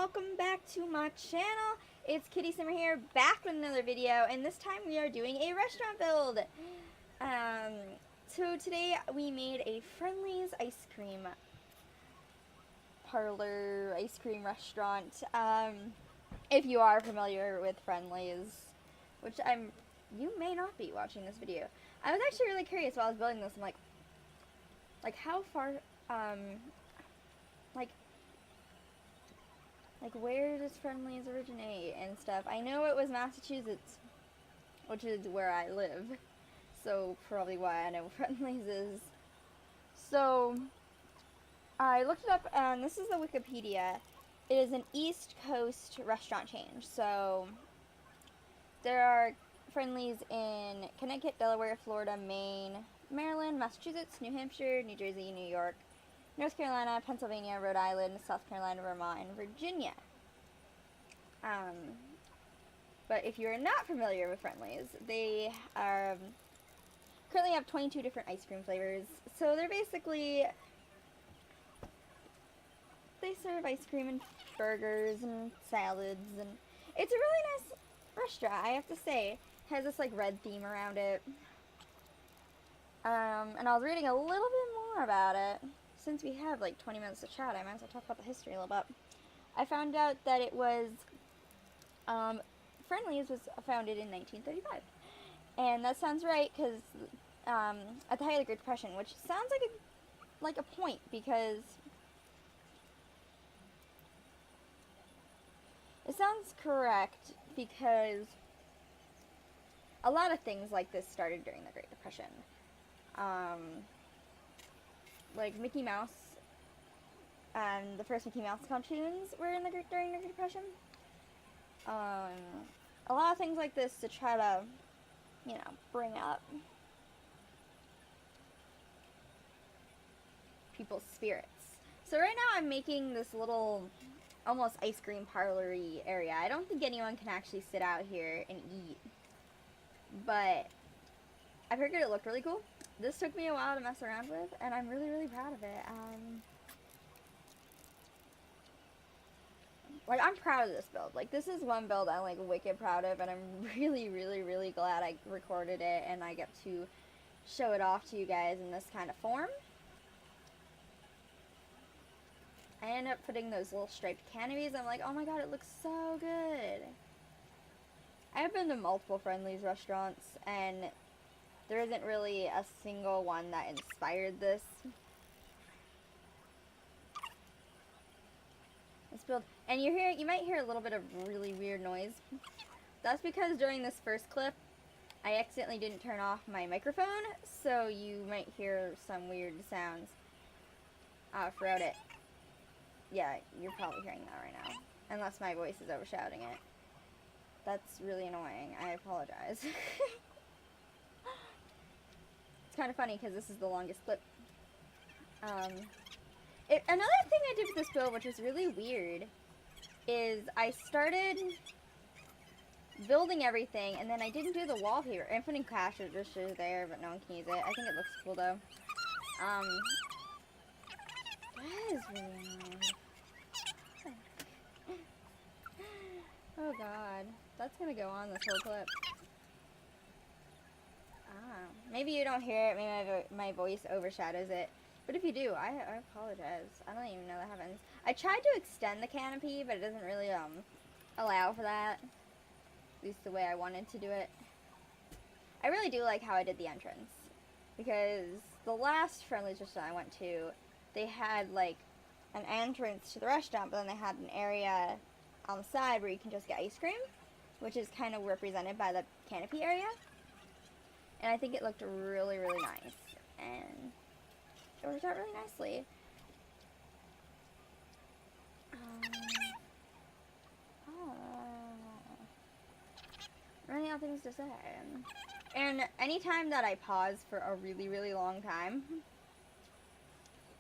welcome back to my channel. It's Kitty Simmer here, back with another video, and this time we are doing a restaurant build. So today we made a Friendly's ice cream parlor, ice cream restaurant. If you are familiar with Friendly's, which you may not be watching this video. I was actually really curious while I was building this. I'm like how far, like where does Friendly's originate and stuff? I know it was Massachusetts, which is where I live, so probably why I know Friendly's is. So I looked it up, and this is the Wikipedia. It is an East Coast restaurant chain. So there are Friendly's in Connecticut, Delaware, Florida, Maine, Maryland, Massachusetts, New Hampshire, New Jersey, New York, North Carolina, Pennsylvania, Rhode Island, South Carolina, Vermont, and Virginia. But if you're not familiar with Friendly's, they currently have 22 different ice cream flavors. So they're basically, they serve ice cream and burgers and salads, and it's a really nice restaurant, I have to say. It has this like red theme around it. And I was reading a little bit more about it. Since we have like 20 minutes to chat, I might as well talk about the history a little bit. I found out that it was, Friendly's was founded in 1935. And that sounds right, because at the height of the Great Depression, which sounds like a point, because it sounds correct, because a lot of things like this started during the Great Depression. Like Mickey Mouse, and the first Mickey Mouse cartoons were during the Great Depression. A lot of things like this to try to, you know, bring up people's spirits. So right now I'm making this little, almost ice cream parlor-y area. I don't think anyone can actually sit out here and eat, but I figured it looked really cool. This took me a while to mess around with, and I'm really, really proud of it. Like, I'm proud of this build. Like, this is one build I'm, like, wicked proud of, and I'm really, really, really glad I recorded it, and I get to show it off to you guys in this kind of form. I ended up putting those little striped canopies. I'm like, oh my god, it looks so good. I have been to multiple Friendly's restaurants, and there isn't really a single one that inspired this. Let's build, and you might hear a little bit of really weird noise. That's because during this first clip, I accidentally didn't turn off my microphone, so you might hear some weird sounds throughout it. Yeah, you're probably hearing that right now, unless my voice is overshadowing it. That's really annoying. I apologize. It's kind of funny because this is the longest clip. Another thing I did with this build, which was really weird, is I started building everything, and then I didn't do the wallpaper. I'm putting cash registers there, but no one can use it. I think it looks cool though. That is really annoying. Oh god, that's gonna go on this whole clip. Maybe you don't hear it, maybe my voice overshadows it. But if you do, I apologize. I don't even know that happens. I tried to extend the canopy, but it doesn't really allow for that. At least the way I wanted to do it. I really do like how I did the entrance, because the last Friendly's restaurant I went to, they had like an entrance to the restaurant, but then they had an area on the side where you can just get ice cream, which is kind of represented by the canopy area. And I think it looked really, really nice. And it worked out really nicely. Running out of things to say. And anytime that I pause for a really, really long time,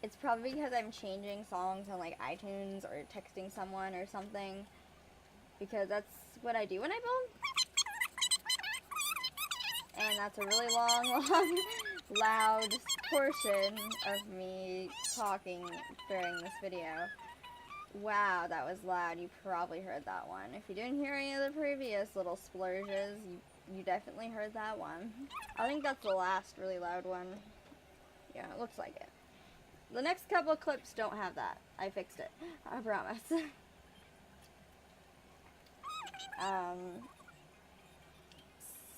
it's probably because I'm changing songs on like iTunes or texting someone or something. Because that's what I do when I build. And that's a really long, loud portion of me talking during this video. Wow, that was loud. You probably heard that one. If you didn't hear any of the previous little splurges, you definitely heard that one. I think that's the last really loud one. Yeah, it looks like it. The next couple clips don't have that. I fixed it. I promise.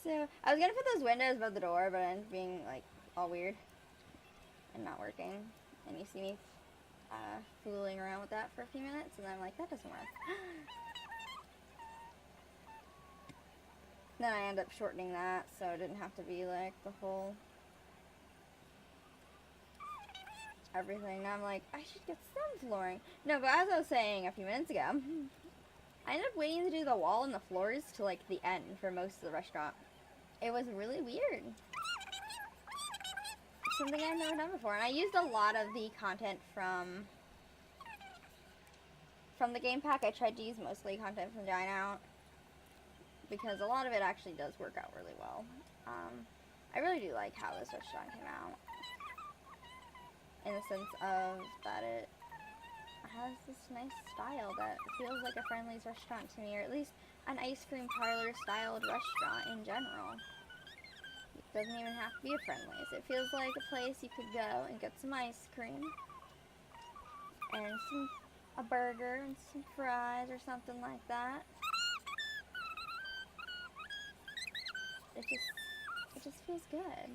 So, I was gonna put those windows above the door, but it ended up being, like, all weird and not working. And you see me fooling around with that for a few minutes, and then I'm like, that doesn't work. Then I end up shortening that, so it didn't have to be, like, the whole everything. Now I'm like, I should get some flooring. No, but as I was saying a few minutes ago, I ended up waiting to do the wall and the floors to, like, the end for most of the restaurant. It was really weird. Something I've never done before. And I used a lot of the content from the game pack. I tried to use mostly content from Dine Out, because a lot of it actually does work out really well. I really do like how this restaurant came out, in the sense of that it has this nice style that feels like a Friendly's restaurant to me, or at least an ice cream parlor styled restaurant in general. It doesn't even have to be a Friendly's. It feels like a place you could go and get some ice cream and a burger and some fries or something like that. It just feels good.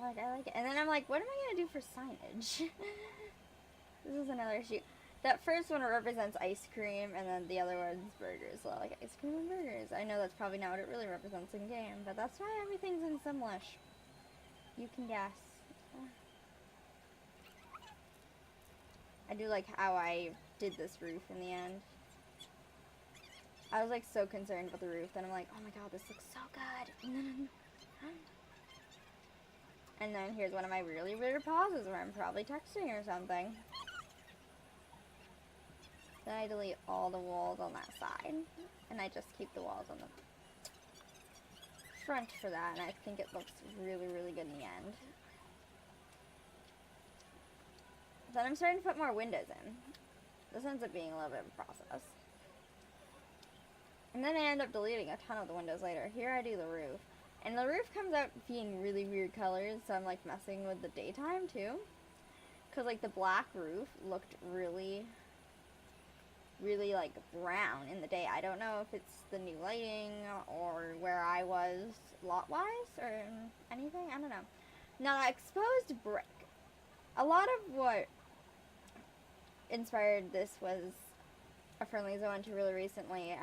I like it. And then I'm like, what am I gonna do for signage? This is another issue. That first one represents ice cream, and then the other one's burgers. So like ice cream and burgers. I know that's probably not what it really represents in game, but that's why everything's in Simlish. You can guess. I do like how I did this roof in the end. I was like so concerned about the roof, then I'm like, oh my god, this looks so good. And then here's one of my really weird pauses where I'm probably texting or something. Then I delete all the walls on that side, and I just keep the walls on the front for that, and I think it looks really, really good in the end. Then I'm starting to put more windows in. This ends up being a little bit of a process. And then I end up deleting a ton of the windows later. Here I do the roof. And the roof comes out being really weird colors, so I'm like messing with the daytime too. Because like the black roof looked really, really like brown in the day. I don't know if it's the new lighting or where I was lot-wise or anything. I don't know. Now that exposed brick. A lot of what inspired this was a Friendly's I went to really recently.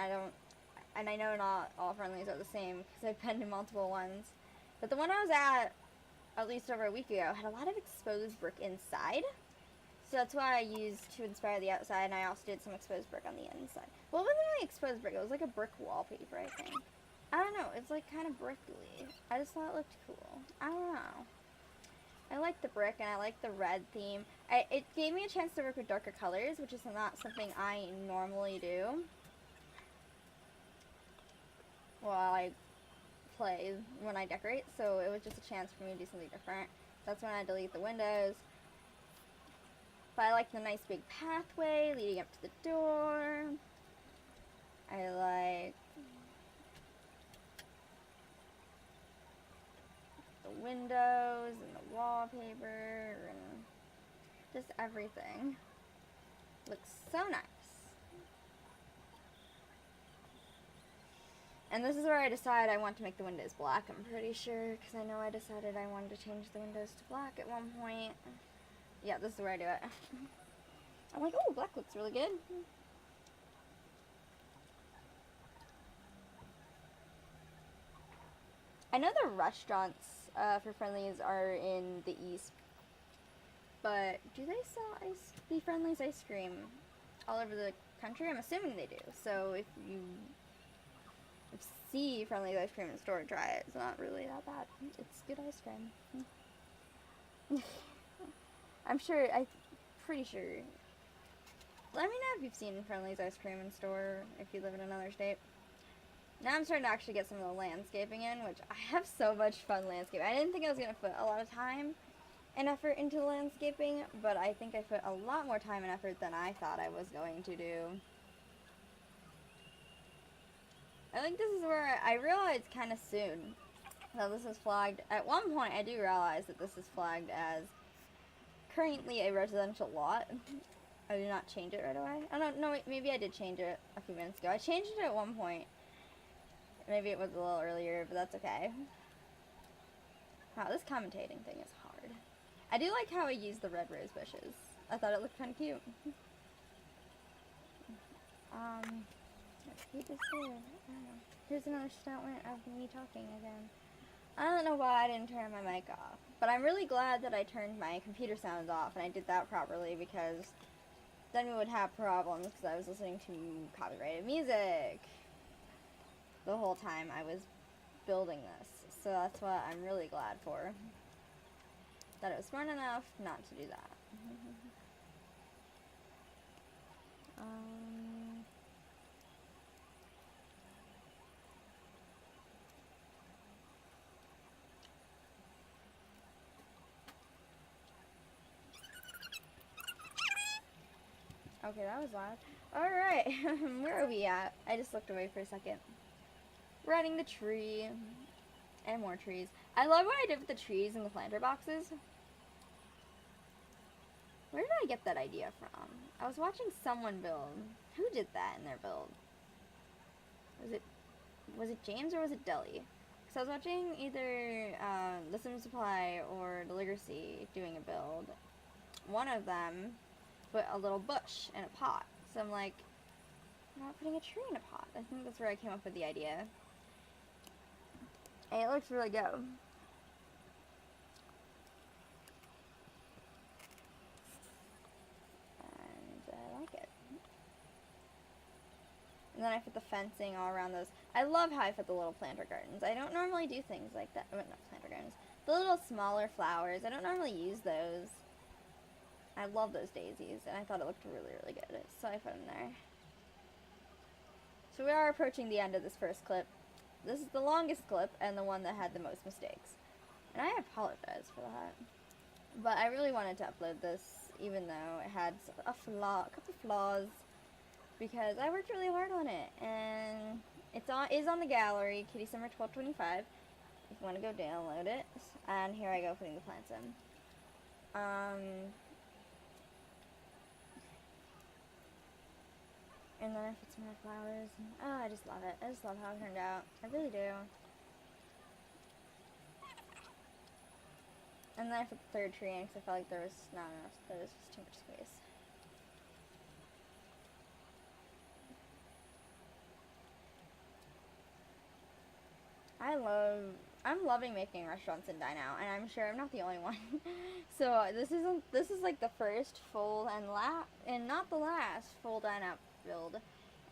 And I know not all Friendly's are the same because I've been to multiple ones. But the one I was at least over a week ago, had a lot of exposed brick inside. So that's why I used to inspire the outside, and I also did some exposed brick on the inside. Well, it wasn't really exposed brick, it was like a brick wallpaper, I think. I don't know, it's like kind of brickly. I just thought it looked cool. I don't know. I like the brick, and I like the red theme. It gave me a chance to work with darker colors, which is not something I normally do while I play, when I decorate, so it was just a chance for me to do something different. That's when I delete the windows. But I like the nice big pathway leading up to the door. I like the windows and the wallpaper and just everything. Looks so nice. And this is where I decide I want to make the windows black, I'm pretty sure, because I know I decided I wanted to change the windows to black at one point. Yeah, this is where I do it. I'm like, oh, black looks really good. I know the restaurants for Friendly's are in the east, but do they sell the Friendly's ice cream all over the country? I'm assuming they do. So if you see Friendly's ice cream in the store, try it. It's not really that bad. It's good ice cream. I'm pretty sure. Let me know if you've seen Friendly's ice cream in store if you live in another state. Now I'm starting to actually get some of the landscaping in, which I have so much fun landscaping. I didn't think I was going to put a lot of time and effort into landscaping, but I think I put a lot more time and effort than I thought I was going to do. I think this is where I realized kind of soon that this is flagged. At one point, I do realize that this is flagged as currently a residential lot. I did not change it right away. I don't know, maybe I did change it a few minutes ago. I changed it at one point. Maybe it was a little earlier, but that's okay. Wow, this commentating thing is hard. I do like how I used the red rose bushes. I thought it looked kind of cute. Let's keep this here. Here's another statement of me talking again. I don't know why I didn't turn my mic off, but I'm really glad that I turned my computer sounds off and I did that properly, because then we would have problems because I was listening to copyrighted music the whole time I was building this. So that's what I'm really glad for. That it was smart enough not to do that. Okay, that was loud. Alright, where are we at? I just looked away for a second. We're adding the tree. And more trees. I love what I did with the trees in the planter boxes. Where did I get that idea from? I was watching someone build. Who did that in their build? Was it James or was it Deli? Because I was watching either The Sim Supply or Deligracy doing a build. One of them put a little bush in a pot. So I'm like, I'm not putting a tree in a pot. I think that's where I came up with the idea. And it looks really good. And I like it. And then I put the fencing all around those. I love how I put the little planter gardens. I don't normally do things like that. Well, not planter gardens. The little smaller flowers. I don't normally use those. I love those daisies. And I thought it looked really, really good. So I put them there. So we are approaching the end of this first clip. This is the longest clip and the one that had the most mistakes. And I apologize for that. But I really wanted to upload this, even though it had a couple flaws, because I worked really hard on it. And it is on the gallery, Kitty Summer 1225, if you want to go download it. And here I go putting the plants in. And then I put some more flowers. Oh, I just love it. I just love how it turned out. I really do. And then I put the third tree in because I felt like there was not enough. There was just too much space. I'm loving making restaurants in Dine Out, and I'm sure I'm not the only one. So this is like the first full and not the last full Dine Out build.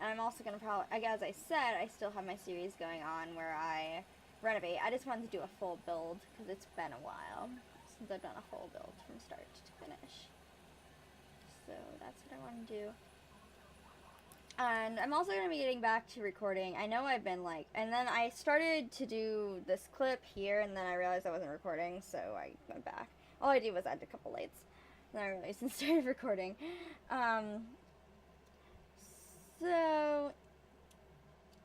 And I'm also gonna probably, as I said, I still have my series going on where I renovate. I just wanted to do a full build because it's been a while since I've done a full build from start to finish. So that's what I want to do. And I'm also going to be getting back to recording. I know I've been and then I started to do this clip here, and then I realized I wasn't recording, so I went back. All I did was add a couple lights. Then I realized and started recording. So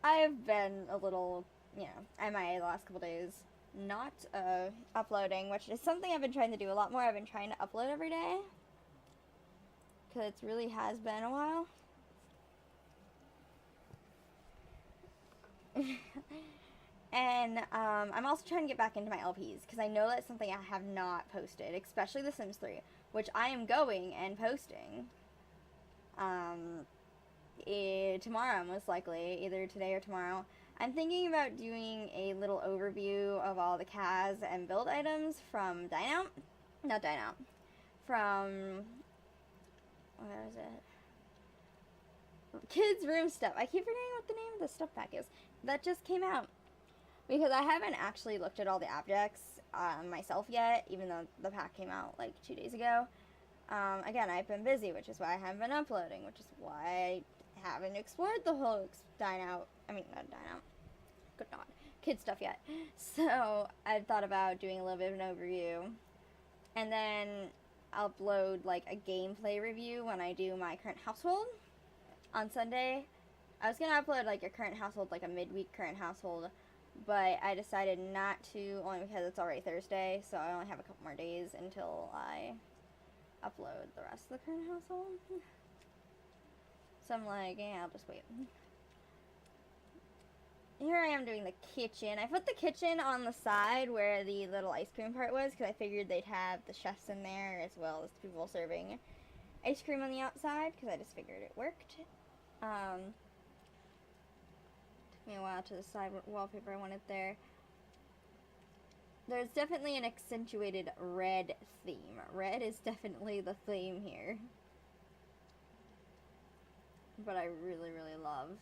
I've been a little, MIA the last couple days, not uploading, which is something I've been trying to do a lot more. I've been trying to upload every day, because it really has been a while. And I'm also trying to get back into my LPs, because I know that's something I have not posted, especially The Sims 3, which I am going and posting tomorrow, most likely, either today or tomorrow. I'm thinking about doing a little overview of all the CAS and build items from from, where is it? Kids Room Stuff. I keep forgetting what the name of the stuff pack is. That just came out. Because I haven't actually looked at all the objects myself yet, even though the pack came out like 2 days ago. Again, I've been busy, which is why I haven't been uploading, which is why I haven't explored the whole kid stuff yet. So I thought about doing a little bit of an overview and then upload like a gameplay review when I do my current household on Sunday. I was gonna upload like a current household, like a midweek current household, but I decided not to, only because it's already Thursday, so I only have a couple more days until I upload the rest of the current household. So I'm like, yeah, I'll just wait. Here I am doing the kitchen. I put the kitchen on the side where the little ice cream part was, because I figured they'd have the chefs in there as well as the people serving ice cream on the outside, because I just figured it worked. Took me a while to decide what wallpaper I wanted there. There's definitely an accentuated red theme. Red is definitely the theme here. But I really, really love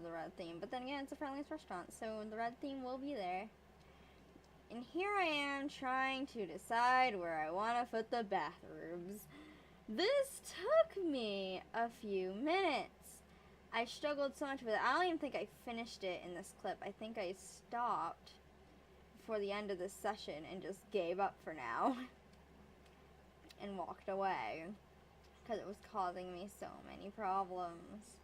the red theme. But then again, it's a friendliest restaurant, so the red theme will be there. And here I am trying to decide where I want to put the bathrooms. This took me a few minutes. I struggled so much with it. I don't even think I finished it in this clip. I think I stopped before the end of this session and just gave up for now and walked away because it was causing me so many problems.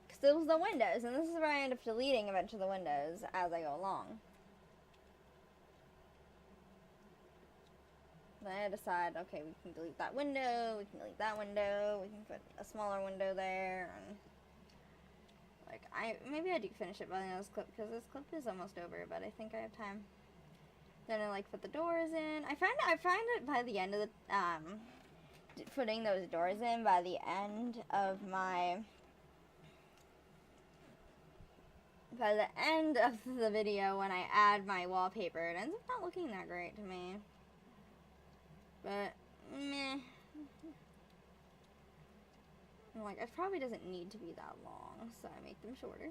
Because it was the windows, and this is where I end up deleting a bunch of the windows as I go along. Then I decide, okay, we can delete that window, we can delete that window, we can put a smaller window there, and like, maybe I do finish it by the end of this clip, because this clip is almost over, but I think I have time. Then I like put the doors in. I find it by the end of the, putting those doors in by the end of the video when I add my wallpaper, it ends up not looking that great to me. But, meh. I'm like, it probably doesn't need to be that long, so I make them shorter.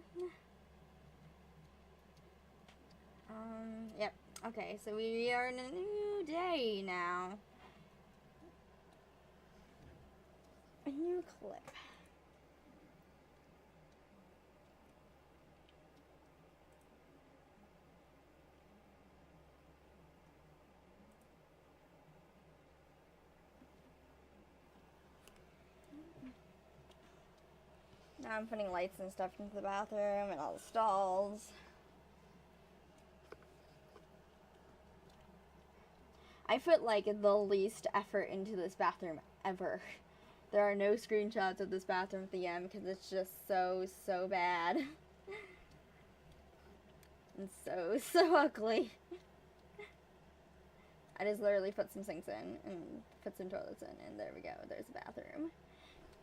Yep. Okay, so we are in a new day now. A new clip. Now I'm putting lights and stuff into the bathroom and all the stalls. I put like the least effort into this bathroom ever. There are no screenshots of this bathroom at the end because it's just so bad. And so ugly. I just literally put some sinks in and put some toilets in, and there we go. There's a bathroom.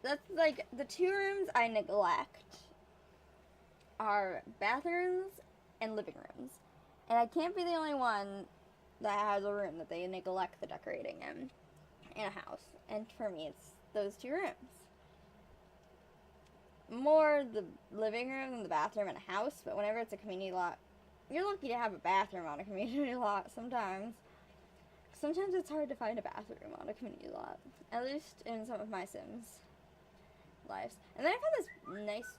That's like the two rooms I neglect are bathrooms and living rooms. And I can't be the only one that has a room that they neglect the decorating in a house. And for me, it's those two rooms. More the living room than the bathroom in a house, but whenever it's a community lot, you're lucky to have a bathroom on a community lot sometimes. Sometimes it's hard to find a bathroom on a community lot, at least in some of my Sims lives. And then I found this nice...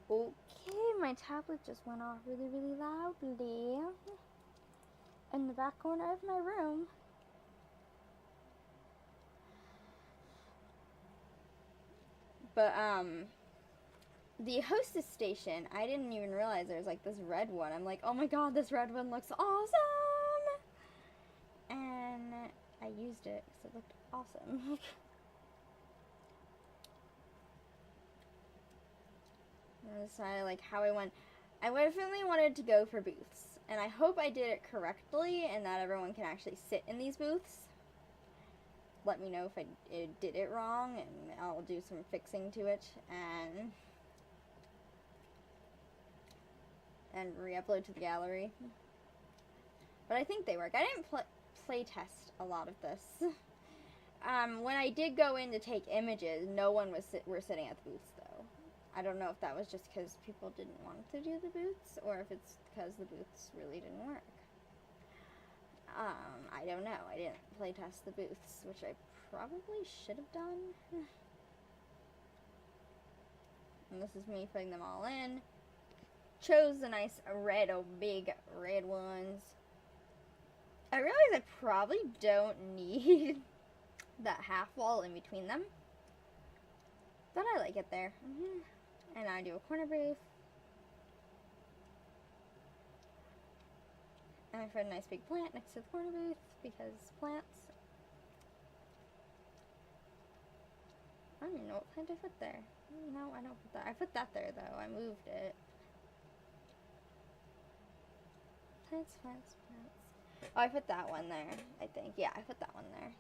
Okay, my tablet just went off really, really loudly in the back corner of my room. But, the hostess station, I didn't even realize there was, like, this red one. I'm like, oh my god, this red one looks awesome! And I used it because it looked awesome. I decided, like, how I went. I definitely wanted to go for booths. And I hope I did it correctly and that everyone can actually sit in these booths. Let me know if I did it wrong, and I'll do some fixing to it and re-upload to the gallery. But I think they work. I didn't play test a lot of this. When I did go in to take images, no one were sitting at the booths, though. I don't know if that was just because people didn't want to do the booths, or if it's because the booths really didn't work. I don't know. I didn't playtest the booths, which I probably should have done. And this is me putting them all in. Chose the nice red, big red ones. I realize I probably don't need that half wall in between them, but I like it there. And I do a corner booth. And I put a nice big plant next to the corner booth because plants. I don't even know what plant I put there. No, I don't put that. I put that there though. I moved it. Plants, plants, plants. Oh, I put that one there, I think. Yeah, I put that one there.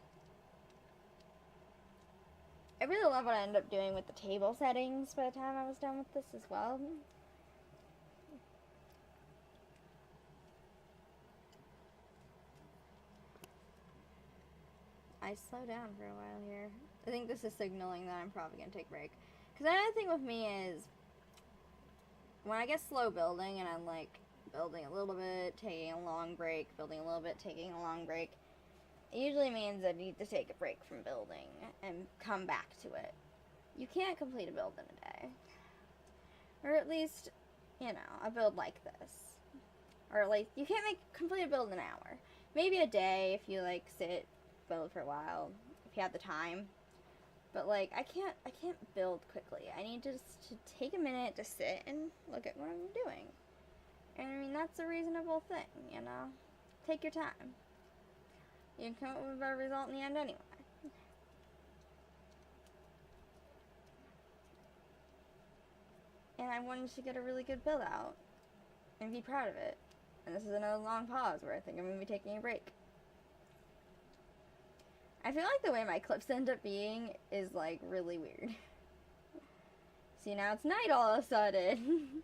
I really love what I ended up doing with the table settings by the time I was done with this as well. I slow down for a while here. I think this is signaling that I'm probably going to take a break. Because another thing with me is, when I get slow building and I'm like building a little bit, taking a long break, building a little bit, taking a long break, it usually means I need to take a break from building and come back to it. You can't complete a build in a day. Or at least, you know, a build like this. Or at least, you can't complete a build in an hour. Maybe a day if you like sit, build for a while, if you have the time. But like, I can't build quickly. I need just to take a minute to sit and look at what I'm doing. And I mean, that's a reasonable thing, you know? Take your time. You can come up with a better result in the end anyway. And I wanted to get a really good build out and be proud of it. And this is another long pause where I think I'm going to be taking a break. I feel like the way my clips end up being is like really weird. See, now it's night all of a sudden.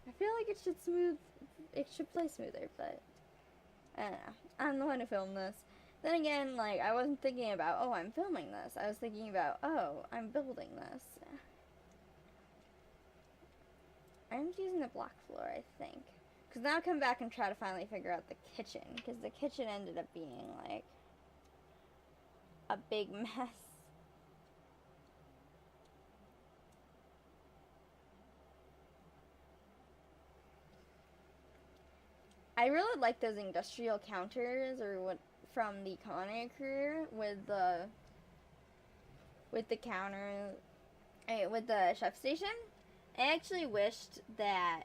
I feel like it should play smoother, but I don't know. I'm the one who filmed this. Then again, like, I wasn't thinking about, oh, I'm filming this. I was thinking about, oh, I'm building this. I'm using the block floor, I think. Because now I'll come back and try to finally figure out the kitchen. Because the kitchen ended up being, like, a big mess. I really like those industrial counters, or what, from the culinary career, with the counter, with the chef station. I actually wished that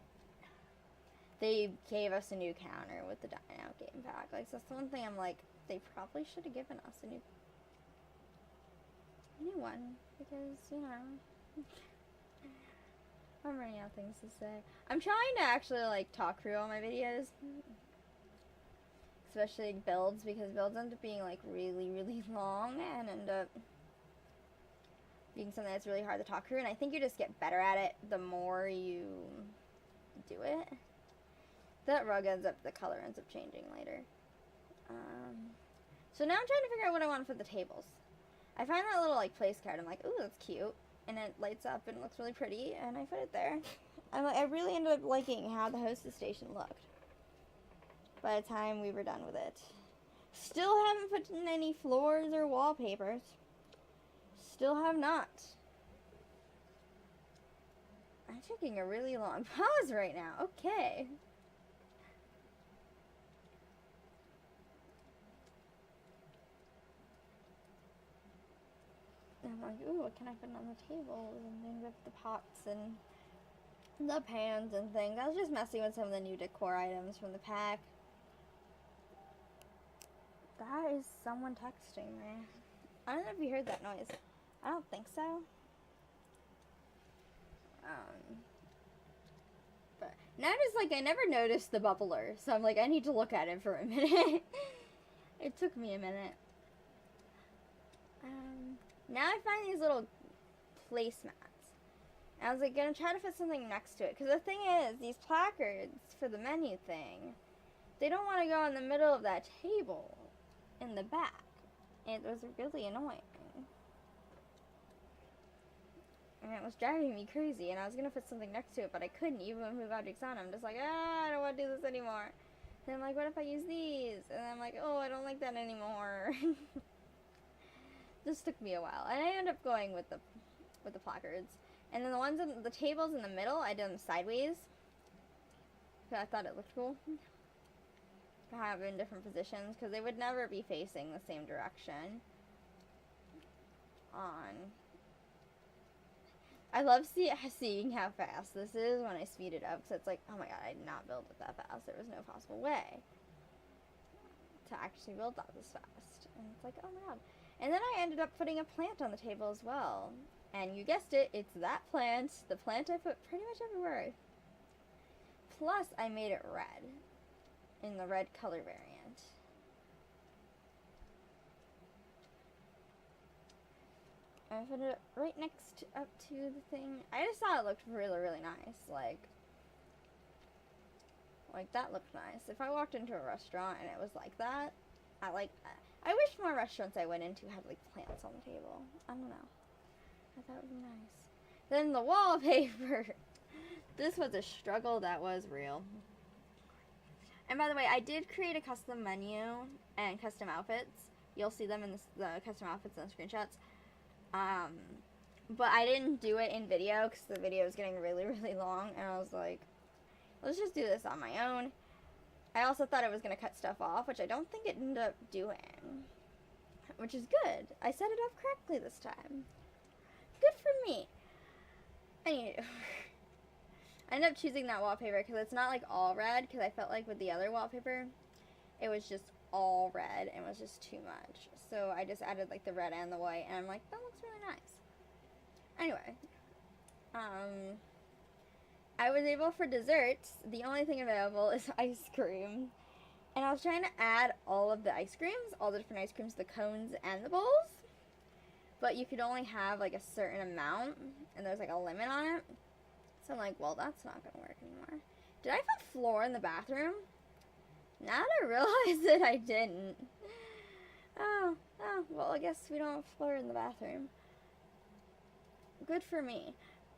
they gave us a new counter with the Dine Out game pack. Like, that's the one thing I'm like, they probably should have given us a new one, because, you know, I'm running out of things to say. I'm trying to actually, like, talk through all my videos, especially builds, because builds end up being, like, really, really long, and end up being something that's really hard to talk through, and I think you just get better at it the more you do it. That rug the color ends up changing later. So now I'm trying to figure out what I want for the tables. I find that little, like, place card. I'm like, ooh, that's cute. And it lights up and it looks really pretty, and I put it there. I really ended up liking how the hostess station looked by the time we were done with it. Still haven't put in any floors or wallpapers. Still have not. I'm taking a really long pause right now. Okay. I'm like, ooh, what can I put on the tables? And then with the pots and the pans and things. I was just messing with some of the new decor items from the pack. That is someone texting me. I don't know if you heard that noise. I don't think so. But now just like, I never noticed the bubbler. So I'm like, I need to look at it for a minute. It took me a minute. Now I find these little placemats. I was like, gonna try to fit something next to it. Because the thing is, these placards for the menu thing, they don't want to go in the middle of that table in the back. It was really annoying. And it was driving me crazy. And I was gonna put something next to it, but I couldn't even move objects on. I'm just like, I don't want to do this anymore. And I'm like, what if I use these? And I'm like, oh, I don't like that anymore. This took me a while, and I ended up going with the placards. And then the ones in the tables in the middle, I did them sideways. So I thought it looked cool. have in different positions because they would never be facing the same direction. I love seeing how fast this is when I speed it up, because it's like, oh my god, I did not build it that fast. There was no possible way to actually build that this fast. And it's like, oh my god. And then I ended up putting a plant on the table as well. And you guessed it, it's that plant, the plant I put pretty much everywhere. Plus, I made it red, in the red color variant. I put it right next up to the thing. I just thought it looked really, really nice. Like that looked nice. If I walked into a restaurant and it was like that, I like that. I wish more restaurants I went into had like plants on the table. I don't know. I thought it was nice. Then the wallpaper. This was a struggle that was real. And by the way, I did create a custom menu and custom outfits. You'll see them in the custom outfits and the screenshots. But I didn't do it in video because the video was getting really, really long, and I was like, let's just do this on my own. I also thought it was going to cut stuff off, which I don't think it ended up doing, which is good. I set it up correctly this time. Good for me. Anyway, I ended up choosing that wallpaper because it's not like all red, because I felt like with the other wallpaper, it was just all red and was just too much. So I just added like the red and the white, and I'm like, that looks really nice. Anyway, I was able for desserts, the only thing available is ice cream. And I was trying to add all of the ice creams, all the different ice creams, the cones and the bowls. But you could only have like a certain amount, and there's like a limit on it. So I'm like, well, that's not going to work anymore. Did I put floor in the bathroom? Now that I realize that I didn't. Oh, well, I guess we don't have floor in the bathroom. Good for me.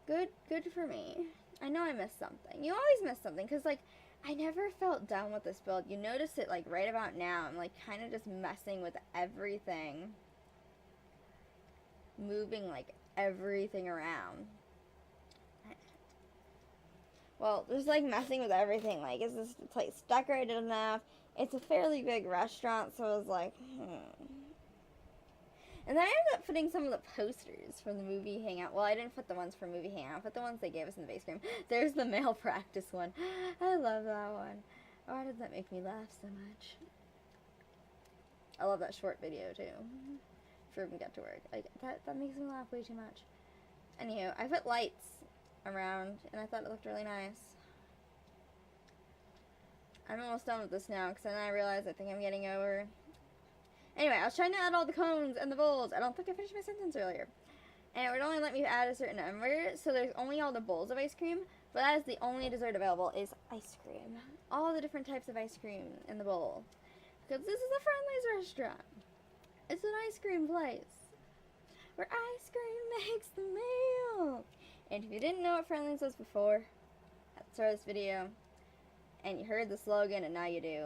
Good for me. I know I missed something. You always miss something, because, like, I never felt done with this build. You notice it, like, right about now. I'm, like, kind of just messing with everything. Moving, like, everything around. Well, just, like, messing with everything. Like, is this place decorated enough? It's a fairly big restaurant, so I was like, And then I ended up putting some of the posters from the movie Hangout. Well, I didn't put the ones from movie Hangout, but the ones they gave us in the base game. There's the male practice one. I love that one. Why does that make me laugh so much? I love that short video, too. For when we got to work. Like, that makes me laugh way too much. Anywho, I put lights around, and I thought it looked really nice. I'm almost done with this now, because then I realized I think I'm getting over. Anyway, I was trying to add all the cones and the bowls. I don't think I finished my sentence earlier. And it would only let me add a certain number, so there's only all the bowls of ice cream, but that is the only dessert available is ice cream. All the different types of ice cream in the bowl. Because this is a Friendly's restaurant. It's an ice cream place. Where ice cream makes the meal. And if you didn't know what Friendly's was before, at the start of this video, and you heard the slogan and now you do,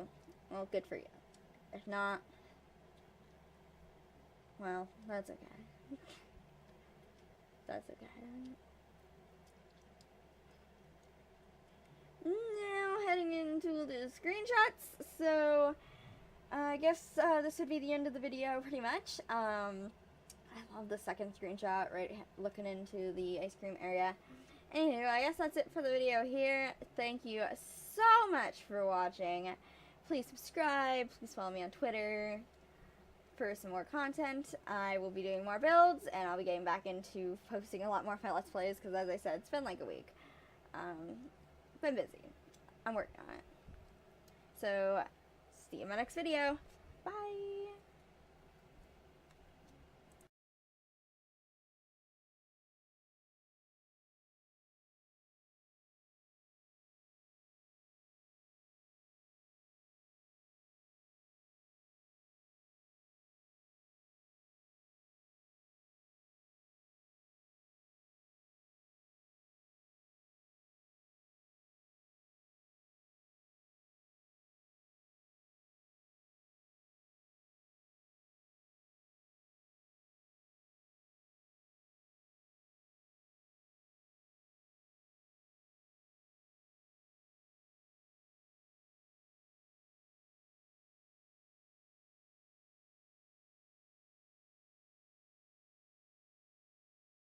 well, good for you. If not, well, that's okay. That's okay. Now, heading into the screenshots. So, I guess this would be the end of the video, pretty much. I love the second screenshot, right, looking into the ice cream area. Anyway, I guess that's it for the video here. Thank you so much for watching. Please subscribe. Please follow me on Twitter for some more content. I will be doing more builds, and I'll be getting back into posting a lot more of my Let's Plays, because as I said, it's been like a week. Been busy. I'm working on it. So, see you in my next video. Bye!